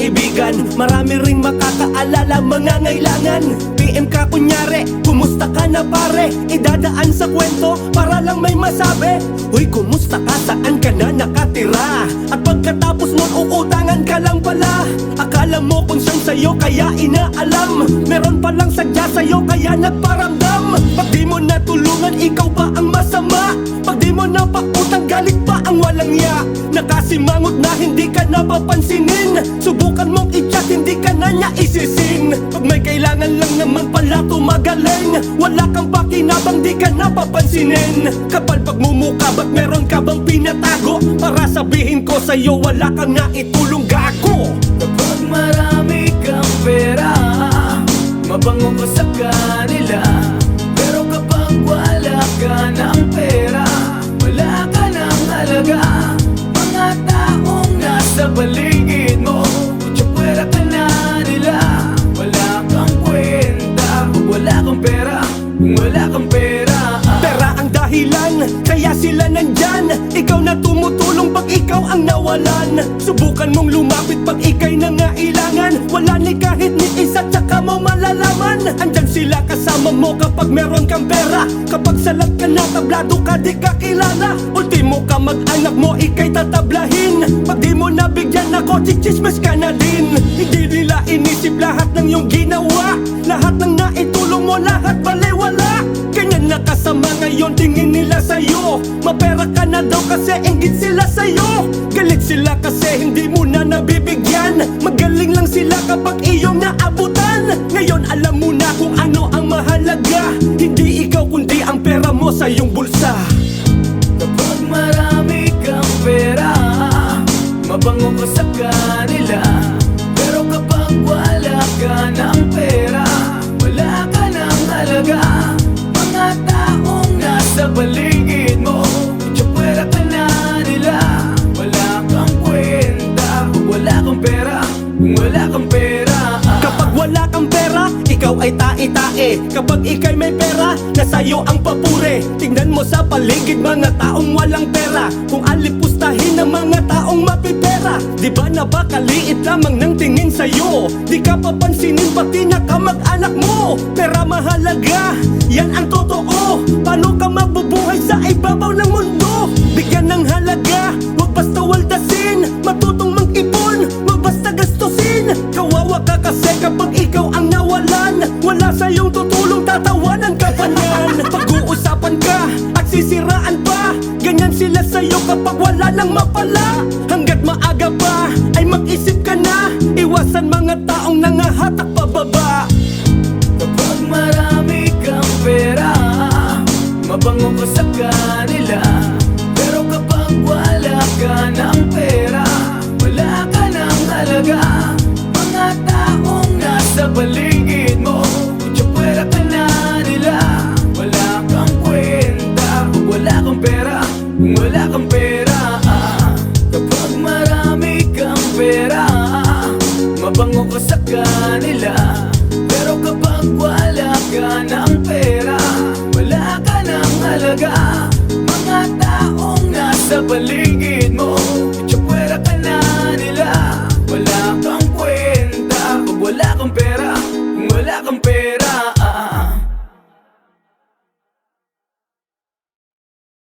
kaibigan. Marami ring makakaalala mga ngailangan. PM ka kunyari, kumusta ka na pare? Idadaan sa kwento para lang may masabi. Uy, kumusta ka? Saan ka na nakatira? At pagkatapos mo uutangan ka lang pala. Akala mo kung siyang sa'yo kaya inaalam. Meron palang sadya sa'yo kaya nagparamdam. Pag di mo natulungan, ikaw pa ang masama. Pag di mo napautang, galit pa ang walang ya. Nakasimangot na hindi ka napapansinin. Subukan mong i-chat, hindi ka na niya isisin. Pag may kailangan lang naman pala tumagaling. Wala kang pakinabang, di ka napapansinin. Kapal pagmumuka, ba't meron ka bang pinatago? Para sabihin ko sa'yo, wala kang nga itulong gago. Kapag marami kang pera, mabango ka sa kanila. Pero kapag wala ka ng pera, wala ka ng halaga. Mga taong nasa paligid mo, pera ka na nila. Wala kang kwenta kung wala kang pera. Kung wala kang pera, pera ang dahilan, kaya sila nandyan. Ikaw na tumutulong pag ikaw ang nawalan. Subukan mong lumapit pag ika'y nangailangan. Wala ni kahit ni isa, tsaka mo malalaman. Andyan sila kasama mo kapag meron kang pera. Kapag salat ka na, tablado ka, di ka kilala. Ultimo ka mag-anak mo, ika'y tatablahin. Pag di mo nabigyan ako, chichismes ka na din. Hindi nila inisip lahat ng iyong ginawa. Lahat ng naitulong mo, lahat baliwala. Ganyan na kasama ngayon, tingin nila sa'yo. Mapera ka na daw kasi inggit sila sa'yo. Galit sila kasi hindi mo na nabibigyan. Magaling lang sila kapag iyong naabutan. Ngayon alam mo na kung ano ang mahalaga. Hindi ikaw kundi ang pera mo sa iyong bulsa. kapag marami kang pera, mabango ka sa kanila. Pero kapag wala ka ng pera, wala ka ng halaga. Mga taong nasa paligid mo, pera ka na nila. Wala kang kwenta kung wala kang pera. Kung wala kang pera, Kapag wala kang pera, ikaw ay tae-tae. Kapag ika'y may pera, nasa'yo ang papuri. Tingnan mo sa paligid, mga taong walang pera. Kung alipustahin ng mga taong mapipera. Di ba napakaliit lamang ng tingin sa'yo? Di ka papansinin pati na kamag-anak mo. Pera mahalaga, yan ang totoo. Paano ka mabubuhay sa ibabaw ng mundo? Bigyan ng halaga, huwag basta waldasin. Matutong mag-ipon, huwag basta gastusin. Kawawa ka kasi kapag ikaw ang nawalan. Wala sa'yong tutulong, tatawanan ka pa niyan. Pag-uusapan ka at sisiraan pa. Ganyan sila sa'yo kapag wala nang mapala. Hanggat maaga pa ay mag-isip ka na. Iwasan mga taong nangahatak pababa. kapag marami kang pera, mabango ka sa kanila. Pero kapag wala ka ng pera, wala ka ng halaga. Mga taong nasa paligid